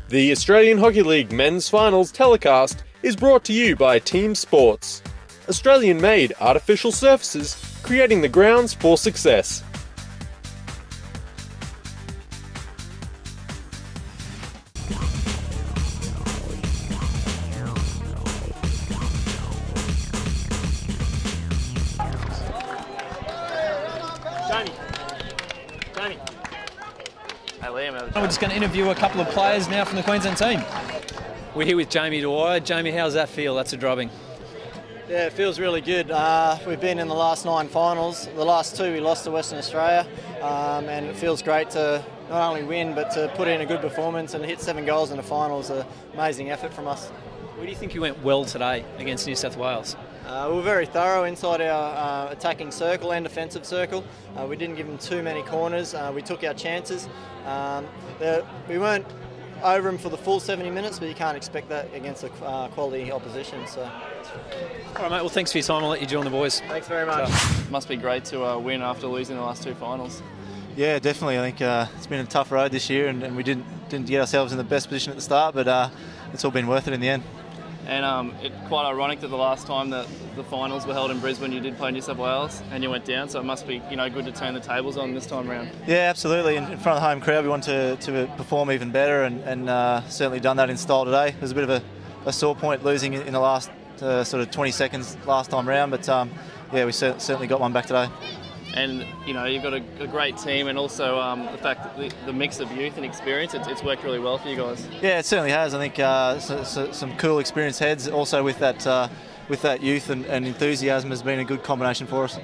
The Australian Hockey League Men's Finals telecast is brought to you by Team Sports. Australian-made artificial surfaces, creating the grounds for success. We're just going to interview a couple of players now from the Queensland team. We're here with Jamie Dwyer. Jamie, how does that feel? That's a drubbing. Yeah, it feels really good. We've been in the last 9 finals. The last 2 we lost to Western Australia, and it feels great to not only win but to put in a good performance and hit 7 goals in the finals. An amazing effort from us. Where do you think you went well today against New South Wales? We were very thorough inside our attacking circle and defensive circle. We didn't give them too many corners. We took our chances. We weren't over them for the full 70 minutes, but you can't expect that against a quality opposition. So. All right, mate. Well, thanks for your time. I'll let you join the boys. Thanks very much. Must be great to win after losing the last 2 finals. Yeah, definitely. I think it's been a tough road this year, and we didn't get ourselves in the best position at the start, but it's all been worth it in the end. And it's quite ironic that the last time that the finals were held in Brisbane, you did play New South Wales and you went down. So it must be, good to turn the tables on this time round. Yeah, absolutely. In front of the home crowd, we wanted to perform even better, and certainly done that in style today. It was a bit of a sore point losing in the last sort of 20 seconds last time round, but yeah, we certainly got one back today. And you've got a great team, and also the fact that the mix of youth and experience, it's worked really well for you guys. Yeah, it certainly has. I think some cool experienced heads also with that youth and enthusiasm has been a good combination for us.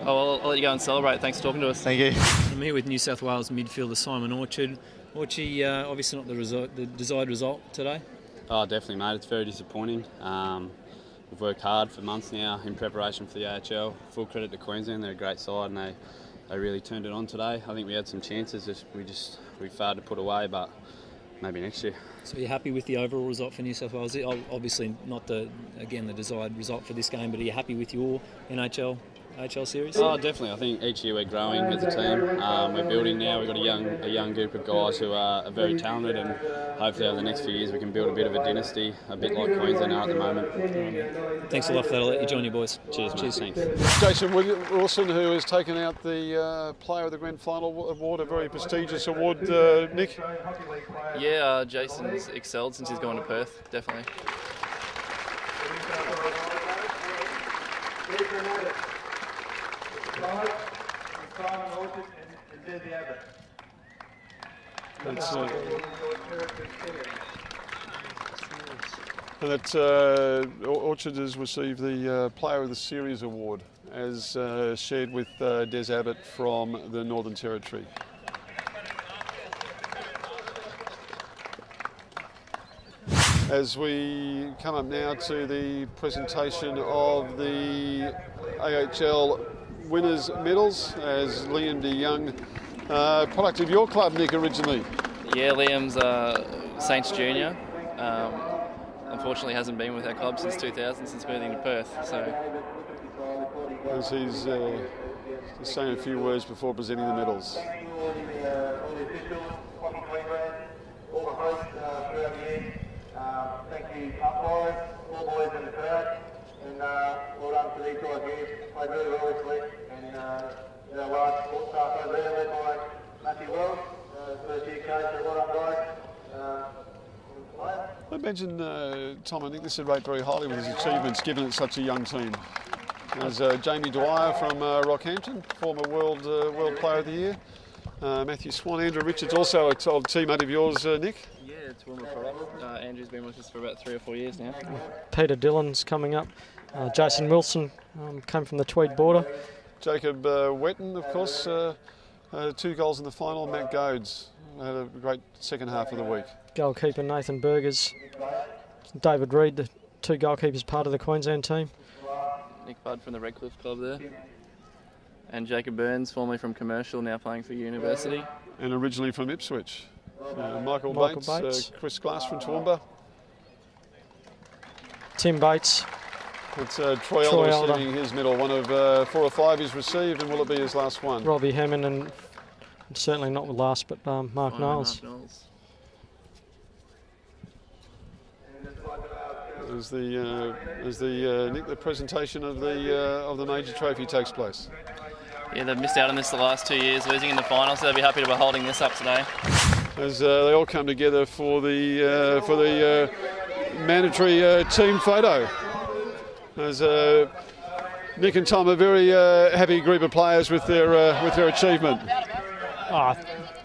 Oh, I'll let you go and celebrate. Thanks for talking to us. Thank you. I'm here with New South Wales midfielder Simon Orchard. Orchie, obviously not the desired result today. Oh, definitely, mate. It's very disappointing. We've worked hard for months now in preparation for the AHL. Full credit to Queensland, they're a great side, and they really turned it on today. I think we had some chances, we failed to put away, but maybe next year. So you're happy with the overall result for New South Wales? Obviously not the desired result for this game, but are you happy with your AHL series? Oh, definitely. I think each year we're growing as a team. We're building now. We've got a young group of guys who are very talented, and hopefully over the next few years we can build a bit of a dynasty, a bit like Queensland are at the moment. Thanks a lot for that. I'll let you join your boys. Cheers, mate. Thanks. Jason Wilson, who has taken out the Player of the Grand Final award, a very prestigious award. Nick? Yeah, Jason's excelled since he's gone to Perth, definitely. Orchard has received the Player of the Series award, as shared with Des Abbott from the Northern Territory. As we come up now to the presentation of the AHL winners' medals, as Liam DeYoung, product of your club, Nick, originally. Yeah, Liam's Saints Junior. Unfortunately hasn't been with our club since 2000, since moving to Perth. So, as he's just saying a few words before presenting the medals. Thank you, umpires, all boys in the crowd, and well done to these guys here. Played really well this week, and our large support staff over there, led by Matthew Wells, first year coach. So well done, guys. I mentioned, Tom, I think this would rate very highly with his achievements, given it's such a young team. There's Jamie Dwyer from Rockhampton, former World Player of the Year. Matthew Swan, Andrew Richards, also an old teammate of yours, Nick. Yeah, it's former product. Andrew's been with us for about 3 or 4 years now. Peter Dillon's coming up. Jason Wilson came from the Tweed border. Jacob Wetton, of course, 2 goals in the final. Matt Goads had a great second half of the week. Goalkeeper Nathan Burgers. David Reid, the 2 goalkeepers part of the Queensland team. Nick Budd from the Redcliffe Club there. And Jacob Burns, formerly from Commercial, now playing for University. And originally from Ipswich. Michael Bates. Chris Glass from Toowoomba. Tim Bates. It's Troy Elder receiving his medal, one of 4 or 5 he's received, and will it be his last one? Robbie Hammond, and certainly not the last, but Mark Knowles. as the presentation of the major trophy takes place. Yeah, they've missed out on this the last 2 years, losing in the final, so they'll be happy to be holding this up today. As they all come together for the mandatory team photo. As Nick and Tom are very happy group of players with their achievement. Oh,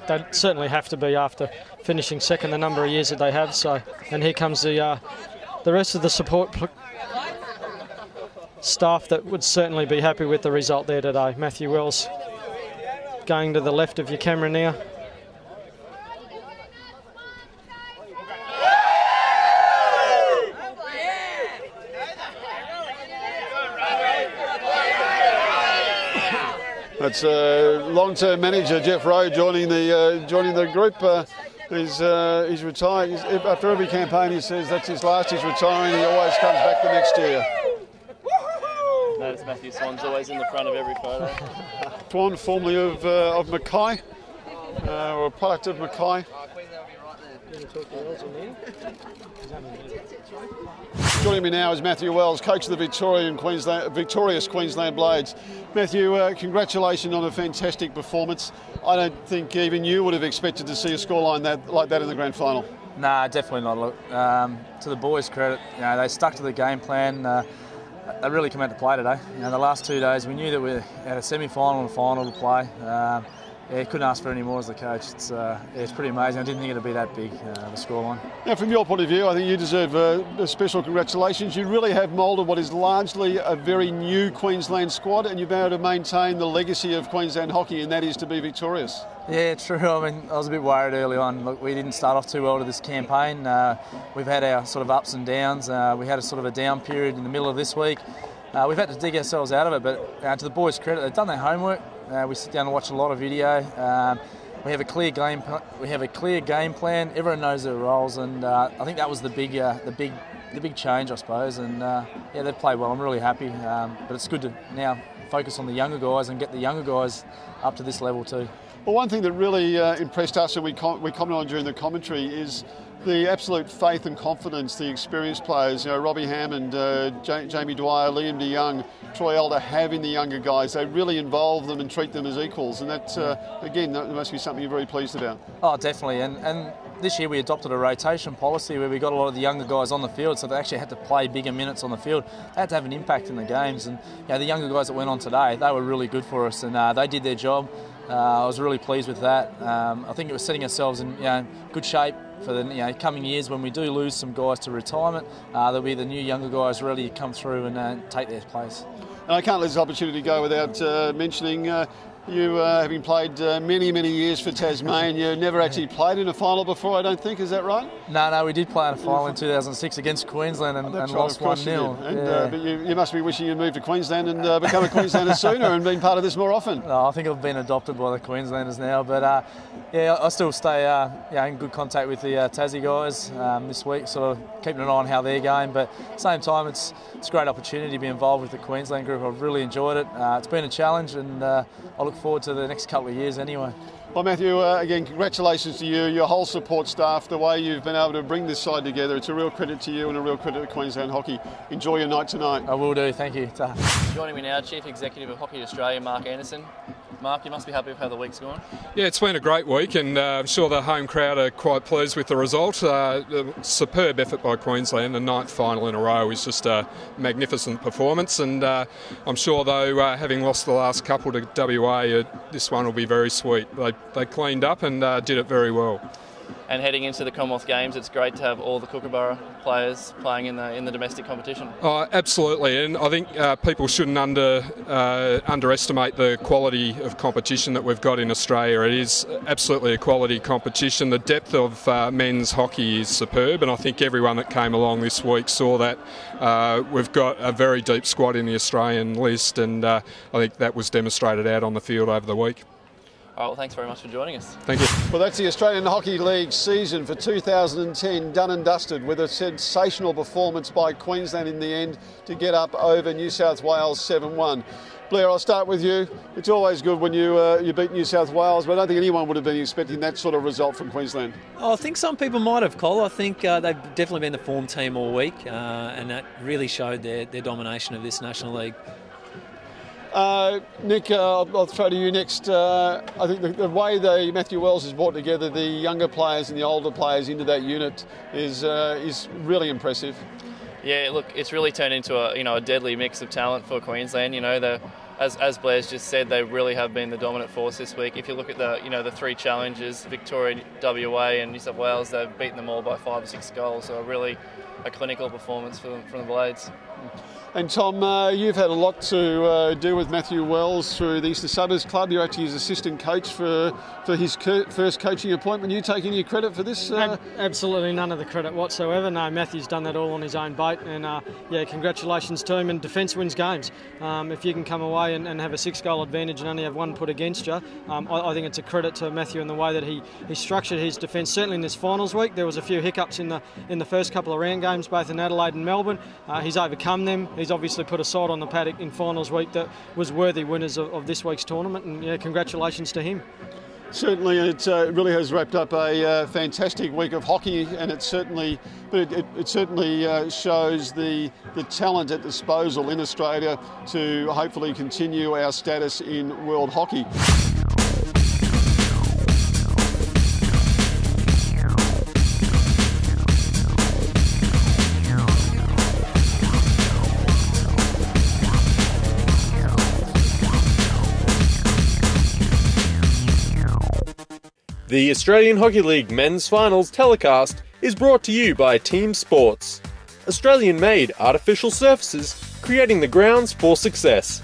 they certainly have to be after finishing second the number of years that they have. So, and here comes the rest of the support staff that would certainly be happy with the result there today. Matthew Wells going to the left of your camera now. That's long-term manager Jeff Rowe joining the group. He's retired. After every campaign, he says that's his last. He's retiring. He always comes back the next year. Notice Matthew Swan's always in the front of every photo. Swan, formerly of Mackay, or a product of Mackay. Joining me now is Matthew Wells, coach of the victorious Queensland Blades. Matthew, congratulations on a fantastic performance. I don't think even you would have expected to see a scoreline like that in the grand final. Nah, definitely not. Look, to the boys' credit, they stuck to the game plan. They really come out to play today. The last 2 days, we knew that we had a semi-final and a final to play. Couldn't ask for any more as the coach. It's pretty amazing. I didn't think it would be that big, the scoreline. Now, from your point of view, I think you deserve a special congratulations. You really have moulded what is largely a very new Queensland squad, and you've been able to maintain the legacy of Queensland hockey, and that is to be victorious. Yeah, true. I mean, I was a bit worried early on. Look, we didn't start off too well to this campaign. We've had our sort of ups and downs. We had a sort of a down period in the middle of this week. We've had to dig ourselves out of it, but to the boys' credit, they've done their homework. We sit down and watch a lot of video. We have a clear game. We have a clear game plan. Everyone knows their roles, and I think that was the big change, I suppose. And they've played well. I'm really happy. But it's good to now focus on the younger guys and get the younger guys up to this level too. Well, one thing that really impressed us, and we commented on during the commentary, is the absolute faith and confidence the experienced players, Robbie Hammond, Jamie Dwyer, Liam DeYoung, Troy Elder have in the younger guys. They really involve them and treat them as equals, and that, again, that must be something you're very pleased about. Oh, definitely, and this year we adopted a rotation policy where we got a lot of the younger guys on the field, so they actually had to play bigger minutes on the field. They had to have an impact in the games, and the younger guys that went on today, they were really good for us, and they did their job. I was really pleased with that. I think it was setting ourselves in good shape for the coming years. When we do lose some guys to retirement, there'll be the new younger guys ready to come through and take their place. And I can't let this opportunity go without mentioning you having played many years for Tasmania. You never actually played in a final before, I don't think. Is that right? No, we did play in a final in 2006 against Queensland and lost 1-0. But you must be wishing you'd moved to Queensland and become a Queenslander sooner and been part of this more often. No, I think I've been adopted by the Queenslanders now. But I still stay in good contact with the Tassie guys this week, sort of keeping an eye on how they're going. But at the same time, it's a great opportunity to be involved with the Queensland group. I've really enjoyed it. It's been a challenge, and I look forward to the next couple of years anyway. Well, Matthew, again, congratulations to you, your whole support staff, the way you've been able to bring this side together. It's a real credit to you and a real credit to Queensland hockey. Enjoy your night tonight. I will do, thank you. Joining me now, Chief Executive of Hockey Australia, Mark Anderson. Mark, you must be happy with how the week's gone. Yeah, it's been a great week, and I'm sure the home crowd are quite pleased with the result. A superb effort by Queensland. The 9th final in a row is just a magnificent performance, and I'm sure, though, having lost the last couple to WA, this one will be very sweet. They cleaned up and did it very well. And heading into the Commonwealth Games, it's great to have all the Kookaburra players playing in the domestic competition. Oh, absolutely, and I think people shouldn't underestimate the quality of competition that we've got in Australia. It is absolutely a quality competition. The depth of men's hockey is superb, and I think everyone that came along this week saw that. We've got a very deep squad in the Australian list, and I think that was demonstrated out on the field over the week. All right, well, thanks very much for joining us. Thank you. Well, that's the Australian Hockey League season for 2010 done and dusted, with a sensational performance by Queensland in the end to get up over New South Wales 7-1. Blair, I'll start with you. It's always good when you beat New South Wales, but I don't think anyone would have been expecting that sort of result from Queensland. Oh, I think some people might have, Cole. I think they've definitely been the form team all week, and that really showed their domination of this National League. Nick, I'll throw to you next. I think the way Matthew Wells has brought together the younger players and the older players into that unit is really impressive. Yeah, look, it's really turned into a deadly mix of talent for Queensland. As Blair's just said, they really have been the dominant force this week. If you look at the three challenges, Victoria, WA and New South Wales, they've beaten them all by 5 or 6 goals. So really a clinical performance from the Blades. And Tom, you've had a lot to do with Matthew Wells through the Eastern Suburbs Club. You're actually his assistant coach for his first coaching appointment. You take any credit for this? Absolutely none of the credit whatsoever. No, Matthew's done that all on his own boat, and congratulations to him. And defence wins games. If you can come away and have a 6-goal advantage and only have 1 put against you, I think it's a credit to Matthew in the way that he structured his defence. Certainly in this finals week, there was a few hiccups in the first couple of round games, both in Adelaide and Melbourne. He's overcome them. He's obviously put a side on the paddock in finals week that was worthy winners of this week's tournament, and congratulations to him. Certainly, it really has wrapped up a fantastic week of hockey, and it certainly shows the talent at disposal in Australia to hopefully continue our status in world hockey. The Australian Hockey League Men's Finals telecast is brought to you by Team Sports. Australian-made artificial surfaces, creating the grounds for success.